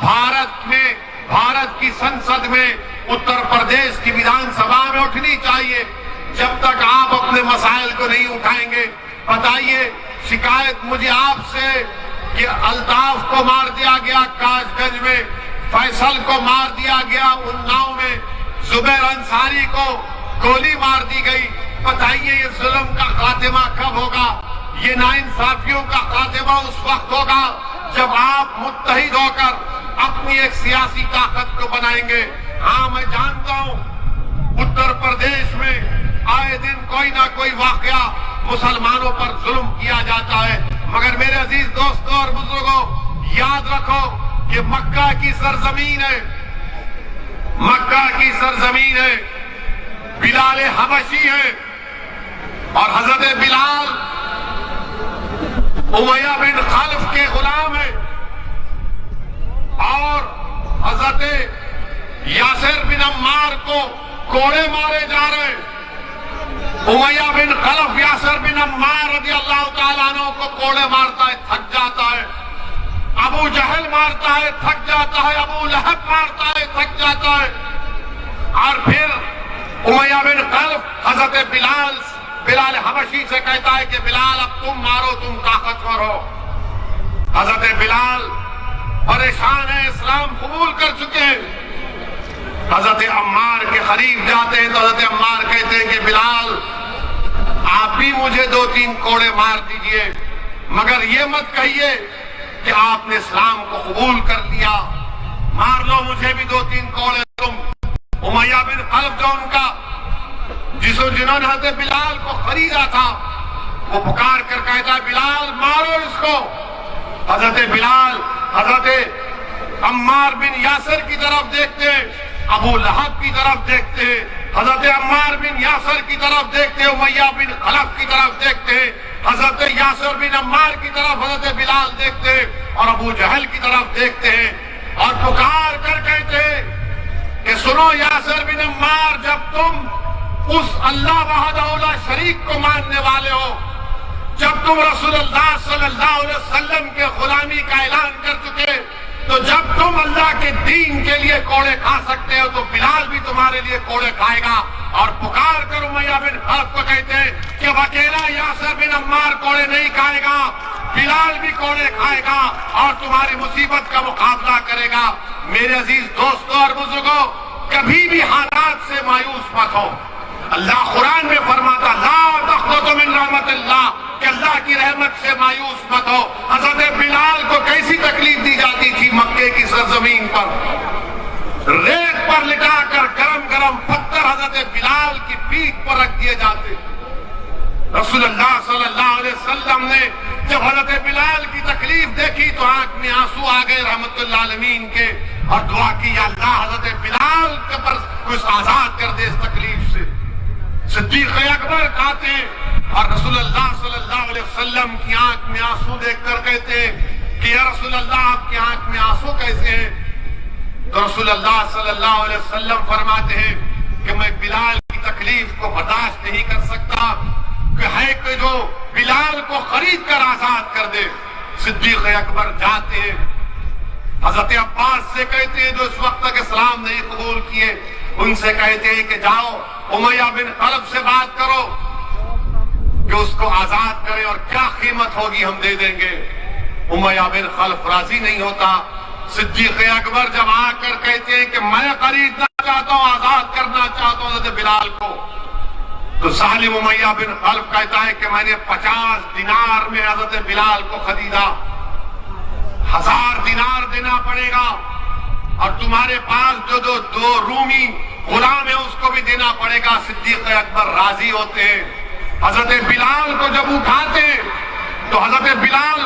भारत में, भारत की संसद में, उत्तर प्रदेश की विधानसभा में उठनी चाहिए। जब तक आप अपने मसाइल को नहीं उठाएंगे, बताइए, शिकायत मुझे आपसे कि अल्ताफ को मार दिया गया कासगंज में, फैसल को मार दिया गया उन्नाव में, जुबैर अंसारी को गोली मार दी गई। बताइए, ये जुल्म का खात्मा कब होगा? ये नाइंसाफियों का खात्मा उस वक्त होगा जब आप मुत्तहिद होकर अपनी एक सियासी ताकत को बनाएंगे। हाँ, मैं जानता हूं उत्तर प्रदेश में आए दिन कोई ना कोई वाकया मुसलमानों पर जुल्म किया जाता है, मगर मेरे अजीज दोस्तों और बुजुर्गों, याद रखो कि मक्का की सरजमीन है, मक्का की सरजमीन है, बिलाल हबशी है, और हजरत बिलाल उमैया बिन खल्फ के गुलाम है, और हजरत यासिर बिन अम्मार को कोड़े मारे जा रहे हैं। उमैया बिन खल्फ यासिर बिन अम्मार रज़ी अल्लाह तआला अन्हु को कोड़े मारता है, थक जाता है। अबू जहल मारता है, थक जाता है। अबू लहब मारता है, थक जाता है। और फिर उमैया बिन खल्फ हजरत बिलाल हबशी से कहता है कि बिलाल, अब तुम मारो, तुम ताकतवर हो। हजरत बिलाल परेशान है, इस्लाम कबूल कर चुके हैं। हजरत अम्मार के करीब जाते हैं तो हजरत अम्मार कहते हैं कि बिलाल, आप भी मुझे 2-3 कोड़े मार दीजिए, मगर ये मत कहिए कि आपने इस्लाम को कबूल कर लिया। मार लो मुझे भी 2-3 कोड़े तुम। उमैया बिन खल्फ जो उनका जिन्होंने हजरत बिलाल को खरीदा था, वो पुकार कर कहता है, बिलाल मारो इसको। हजरत बिलाल हजरत अम्मार बिन यासिर की तरफ देखते हैं, अबू लहब की तरफ देखते हैं, हजरत अम्मार बिन यासिर की तरफ देखते हैं, उमैया बिन खल्फ की तरफ देखते हैं, हजरत यासिर बिन अम्मार की तरफ हजरत बिलाल देखते हैं, और अबू जहल की तरफ देखते हैं, और पुकार कर कहते हैं कि सुनो यासिर बिन अम्मार, जब तुम उस अल्लाह वहदहू ला शरीक को मानने वाले हो, जब तुम रसूलुल्लाह सल्लल्लाहु अलैहि वसल्लम के गुलामी का ऐलान कर चुके, तो जब तुम अल्लाह के दीन के लिए कोड़े खा सकते हो, तो बिलाल भी तुम्हारे लिए कोड़े खाएगा। और पुकार कर उमैया बिन खल्फ को कहते हैं कि अकेला यासिर बिन अम्मार कोड़े नहीं खाएगा, बिलाल भी कोड़े खाएगा और तुम्हारी मुसीबत का मुकाबला करेगा। मेरे अजीज दोस्तों और बुजुर्गों, कभी भी हालात से मायूस मत हो। अल्लाह कुरान में फरमाता, ला तक़नतु मिन रहमतिल्लाह, कि अल्लाह की रहमत से मायूस मत हो। हजरत बिलाल को कैसी तकलीफ दी जाती थी मक्के की सरजमीन पर, रेत पर लिटाकर गरम गरम पत्थर हजरत बिलाल की पीठ पर रख दिए जाते। रसूलुल्लाह सल्लल्लाहु अलैहि वसल्लम ने जब हजरत बिलाल की तकलीफ देखी तो आंख में आंसू आ गए रहमतुल्लाह आलमीन के, और दुआ की, या अल्लाह हजरत बिलाल के पर कुछ आजाद कर दे इस तकलीफ से। सिद्दीक अकबर कहते हैं, और रसूलुल्लाह सल्लल्लाहु अलैहि वसल्लम की आंख में आंसू देखकर कहते हैं कि या रसूलुल्लाह आपकी आंख में आंसू कैसे हैं? तो रसूलुल्लाह सल्लल्लाहु अलैहि वसल्लम फरमाते हैं कि मैं बिलाल की तकलीफ को बर्दाश्त नहीं कर सकता, कि है कि जो बिलाल को खरीद कर आजाद कर दे। सिद्दीक अकबर जाते हैं, हजरत अब्बास से कहते हैं जो इस वक्त तक इस्लाम नहीं कबूल किए, उनसे कहते हैं कि जाओ उमैया बिन खल्फ से बात करो कि उसको आजाद करें और क्या कीमत होगी हम दे देंगे। उमैया बिन खल्फ राजी नहीं होता। सिद्दीक अकबर जब आकर कहते हैं कि मैं खरीदना चाहता हूं, आजाद करना चाहता हूं हजरत बिलाल को, तो सालिम उमैया बिन खल्फ कहता है कि मैंने 50 दिनार में हजरत बिलाल को खरीदा, 1000 दिनार देना पड़ेगा, और तुम्हारे पास जो दो रूमी गुलाम है उसको भी देना पड़ेगा। सिद्दीक अकबर राजी होते हैं। हजरत बिलाल को जब उठाते तो हजरत बिलाल,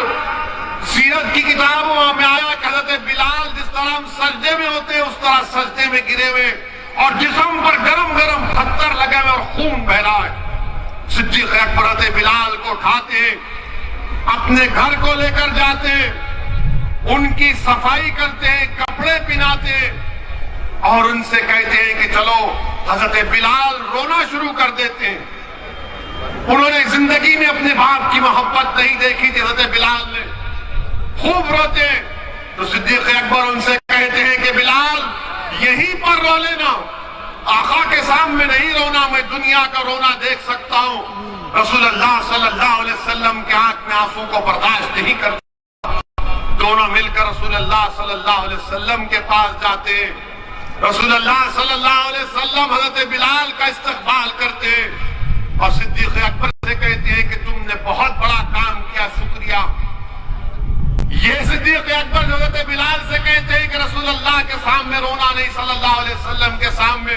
सीरत की किताबों में आया कि हजरत बिलाल जिस तरह हम सजदे में होते हैं उस तरह सजदे में गिरे हुए, और जिस्म पर गरम गरम पत्थर लगे हुए और खून बह रहा है। सिद्दीक अकबर हजरत बिलाल को उठाते, अपने घर को लेकर जाते, उनकी सफाई करते हैं, कपड़े पहनाते, और उनसे कहते हैं कि चलो हजरत बिलाल रोना शुरू कर देते हैं। उन्होंने जिंदगी में अपने बाप की मोहब्बत नहीं देखी थी, हजरत बिलाल ने खूब रोते। तो सिद्दीक अकबर उनसे कहते हैं कि बिलाल यहीं पर रो लेना, आका के सामने नहीं रोना, मैं दुनिया का रोना देख सकता हूं। रसूलुल्लाह सल्लल्लाहु अलैहि वसल्लम के आंख में आंसू को बर्दाश्त नहीं करता। दोनों मिलकर रसूलुल्लाह सल्लल्लाहु अलैहि वसल्लम के पास जाते। रसूलुल्लाह सल्लल्लाहु अलैहि वसल्लम हजरत बिलाल का इस्तकबाल करते और सिद्दीक अकबर से कहते हैं कि तुमने बहुत बड़ा काम किया, शुक्रिया। ये सिद्दीक अकबर हजरत बिलाल से कहते हैं कि रसूलुल्लाह के सामने रोना नहीं, सल्लल्लाहु अलैहि वसल्लम के सामने।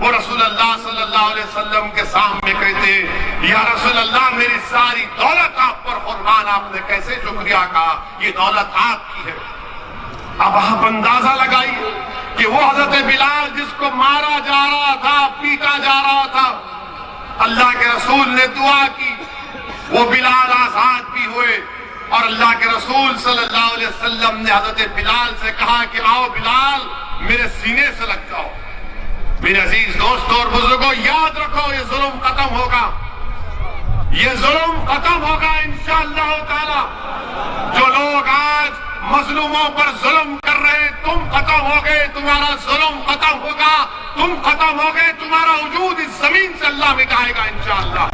वो रसूलुल्लाह सल्लल्लाहु अलैहि वसल्लम के सामने कहते, या रसूलुल्लाह मेरी सारी दौलत आप पर कुर्बान, आपने कैसे शुक्रिया कहा, ये दौलत आपकी है। अब आप अंदाजा लगाइए कि वो हजरत बिलाल जिसको मारा जा रहा था, पीटा जा रहा था, अल्लाह के रसूल ने दुआ की, वो बिलाल आजाद भी हुए, और अल्लाह के रसूल सल्लल्लाहु अलैहि वसल्लम ने हजरत बिलाल से कहा कि आओ बिलाल मेरे सीने से लग जाओ। मेरे अजीज दोस्तों और बुजुर्गों, याद रखो ये जुल्म खत्म होगा, ये जुल्म खत्म होगा इंशाअल्लाह ताला। जो लोग आज मजलूमों पर जुल्म कर रहे हैं, तुम खत्म हो गए, तुम्हारा जुल्म खत्म होगा, तुम खत्म हो गए, तुम्हारा वजूद इस जमीन से अल्लाह मिटाएगा इंशाअल्लाह।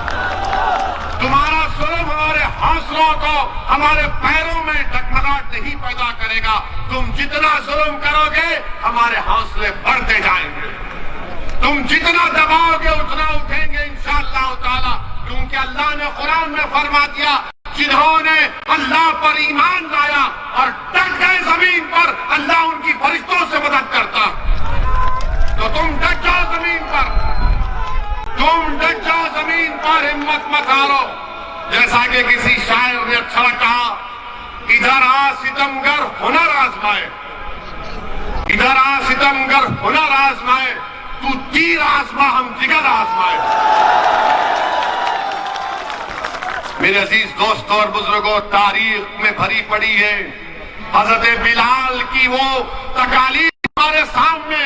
तुम्हारा जुल्म हमारे हौसलों को, हमारे पैरों में डगमगाहट नहीं पैदा करेगा। तुम जितना जुल्म करोगे हमारे हौसले बढ़ते जाएंगे, तुम जितना दबाओगे उतना उठेंगे इंशाअल्लाह ताला, क्योंकि अल्लाह ने कुरान में फरमा दिया, जिन्होंने अल्लाह पर ईमान लाया और डट गए जमीन पर, अल्लाह उनकी फरिश्तों से मदद करता। तो तुम डट जाओ जमीन पर, तुम डट जाओ जमीन पर, हिम्मत मत हारो। जैसा कि किसी शायर ने अच्छा कहा, इधर आ सितमगर हुनर आजमाए, इधर आ सितमगर हुनर आजमाए, तू तीर आजमा हम जिगर आजमाए। मेरे अजीज दोस्तों और बुजुर्गों, तारीख में भरी पड़ी है हजरत बिलाल की वो तकालीफ हमारे सामने।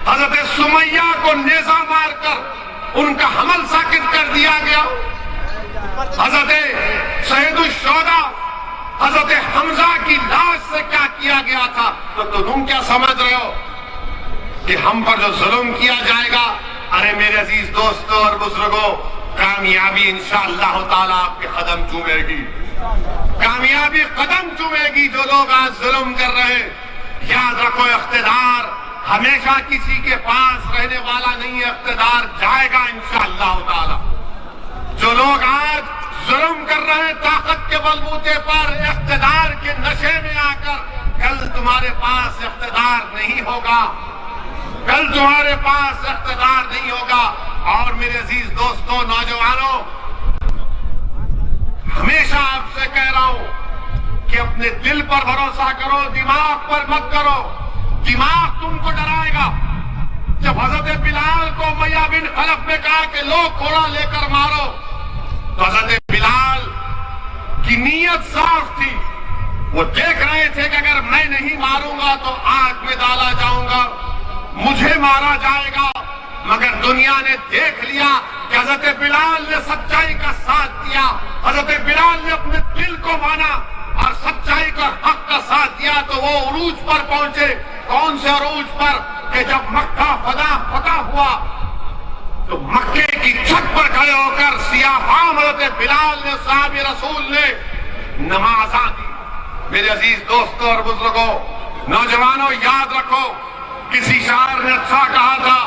हजरत सुमैया को नेजा मारकर उनका हमल साकित कर दिया गया। हजरत सैयदुश्शोहदा हजरत हमजा की लाश से क्या किया गया था, तो तुम क्या समझ रहे हो कि हम पर जो जुल्म किया जाएगा? अरे मेरे अजीज दोस्तों और बुजुर्गों, कामयाबी इंशाअल्लाह ताला आपके कदम चूमेगी। कामयाबी कदम चूमेगी जो लोग आज जुल्म कर रहे हैं। याद रखो, इख्तिदार हमेशा किसी के पास रहने वाला नहीं है, इख्तिदार जाएगा इंशाअल्लाह ताला। जो लोग आज जुल्म कर रहे हैं ताकत के बलबूते पर, इख्तिदार के नशे में आकर, कल तुम्हारे पास इख्तिदार नहीं होगा, कल तुम्हारे पास इख्तिदार नहीं होगा। और मेरे अजीज दोस्तों, नौजवानों, हमेशा आपसे कह रहा हूं कि अपने दिल पर भरोसा करो, दिमाग पर मत करो। दिमाग तुमको डराएगा। जब हजरत बिलाल को उमैया बिन खलफ ने कहा कि लो घोड़ा लेकर मारो, तो हजरत बिलाल की नीयत साफ थी। वो देख रहे थे कि अगर मैं नहीं मारूंगा तो आग में डाला जाऊंगा, मुझे मारा जाएगा। मगर दुनिया ने देख लिया कि हजरत बिलाल ने सच्चाई का साथ दिया, हजरत बिलाल ने अपने दिल को माना और सच्चाई का हक का साथ दिया। तो वो उरूज पर पहुंचे। कौन से उरूज पर? कि जब मक्का फतह हुआ तो मक्के की छत पर खड़े होकर सियाफाम हजरत बिलाल ने, साहब रसूल ने नमाज दी। मेरे अजीज दोस्तों और बुजुर्गों, नौजवानों, याद रखो, किसी शायर ने अच्छा कहा था,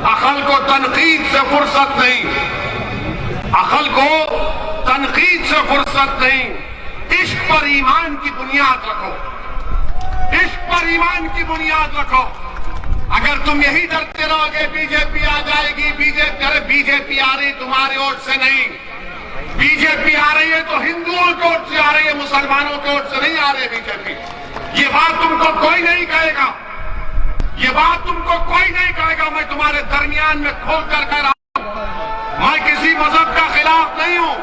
अकल को तनकीद से फुर्सत नहीं, अकल को तनकीद से फुर्सत नहीं, इश्क पर ईमान की बुनियाद रखो, इश्क पर ईमान की बुनियाद रखो। अगर तुम यही डरते रहोगे बीजेपी आ जाएगी, बीजेपी आ रही तुम्हारी ओट से नहीं, बीजेपी आ रही है तो हिंदुओं की ओट से आ रही है, मुसलमानों की ओट से नहीं आ रही बीजेपी। ये बात तुमको कोई नहीं कहेगा, ये बात तुमको कोई नहीं कहेगा। मैं तुम्हारे दरमियान में खोल कर कह रहा हूं, मैं किसी मजहब का खिलाफ नहीं हूं,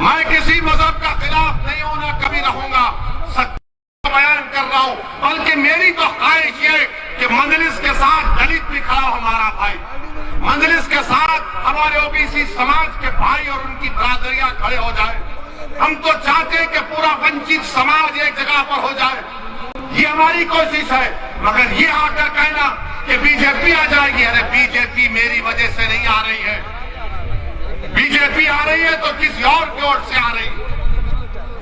मैं किसी मजहब का खिलाफ नहीं हूं, ना कभी रहूंगा। सत्य बयान कर रहा हूं, बल्कि मेरी तो ख्वाहिश है कि मंजलिस के साथ दलित भी खड़ा हो हमारा भाई, मंजलिस के साथ हमारे ओबीसी समाज के भाई और उनकी बरादरियां खड़े हो जाए। हम तो चाहते हैं कि पूरा वंचित समाज एक जगह पर हो जाए, ये हमारी कोशिश है। मगर ये आकर कहना कि बीजेपी आ जाएगी, अरे बीजेपी मेरी वजह से नहीं आ रही है, बीजेपी आ रही है तो किसी और की ओर से आ रही है।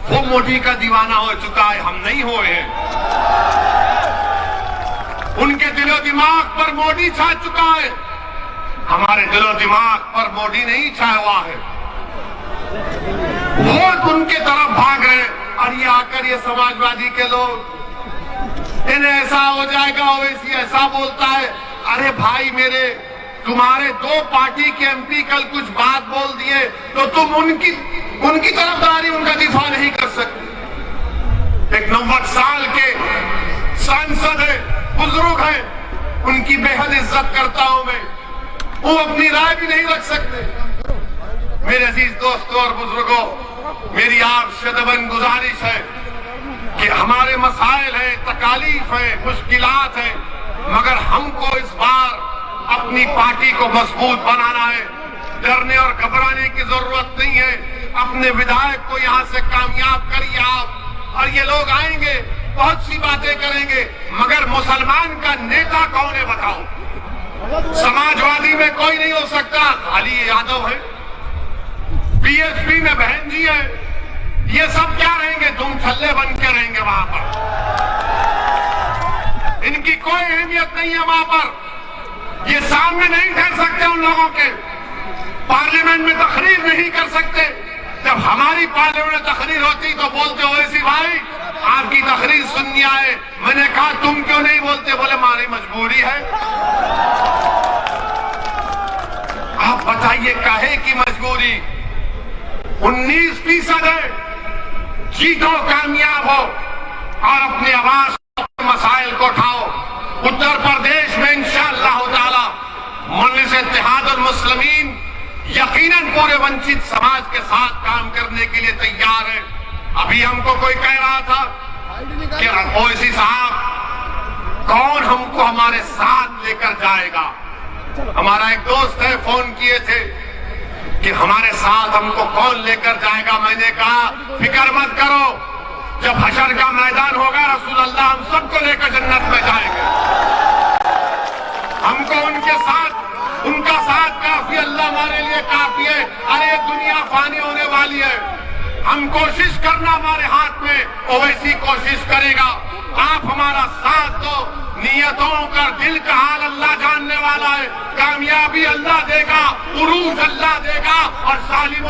वो मोदी का दीवाना हो चुका है, हम नहीं हुए हैं। उनके दिलो दिमाग पर मोदी छा चुका है, हमारे दिलो दिमाग पर मोदी नहीं छाया हुआ है। वोट उनके तरफ भाग रहे हैं। और ये आकर ये समाजवादी के लोग, इन्हें ऐसा हो जाएगा, ओवैसी ऐसा बोलता है। अरे भाई मेरे, तुम्हारे दो पार्टी के एमपी कल कुछ बात बोल दिए तो तुम उनकी तरफदारी, उनका दिफा नहीं कर सकते। एक 90 साल के सांसद है, बुजुर्ग है, उनकी बेहद इज्जत करता हूं मैं, वो अपनी राय भी नहीं रख सकते। मेरे अजीज दोस्तों और बुजुर्गों, मेरी आपसे दबन गुजारिश है कि हमारे मसाइल हैं, तकालीफ है, मुश्किलात है, मगर हमको इस बार अपनी पार्टी को मजबूत बनाना है। डरने और घबराने की जरूरत नहीं है। अपने विधायक को यहां से कामयाब करिए आप, और ये लोग आएंगे, बहुत सी बातें करेंगे, मगर मुसलमान का नेता कौन है बताओ? समाजवादी में कोई नहीं हो सकता, खाली यादव है, बीएसपी में बहन जी है, ये सब क्या रहेंगे? तुम छल्ले बन के रहेंगे वहां पर, इनकी कोई अहमियत नहीं है वहां पर। ये सामने नहीं ठहर सकते उन लोगों के, पार्लियामेंट में तकरीर नहीं कर सकते। जब हमारी पार्लियामेंट में तकरीर होती तो बोलते ओवैसी भाई आपकी तकरीर सुननी आए। मैंने कहा तुम क्यों नहीं बोलते? बोले हमारी मजबूरी है। आप बताइए काहे की मजबूरी? 19% है, जीतो, कामयाब हो और अपनी आवाज मसाइल को उठाओ। उत्तर प्रदेश में इंशाअल्लाह ताला मजलिस इत्तेहाद और मुस्लिमीन यकीनन पूरे वंचित समाज के साथ काम करने के लिए तैयार है। अभी हमको कोई कह रहा था कि ओवैसी साहब कौन हमको हमारे साथ लेकर जाएगा। हमारा एक दोस्त है, फोन किए थे कि हमारे साथ हमको कौन लेकर जाएगा। मैंने कहा फिक्र मत करो, जब हशर का मैदान होगा रसूल अल्लाह हम सबको लेकर जन्नत में जाएंगे। हमको उनके साथ, उनका साथ काफी, अल्लाह हमारे लिए काफी है। अरे दुनिया फानी होने वाली है, हम कोशिश करना हमारे हाथ में, ओवैसी कोशिश करेगा। आप हमारा साथ दो, नियतों का दिल का हाल अल्लाह जानने वाला है। कामयाबी अल्लाह देगा, उरूज अल्लाह देगा और सालिम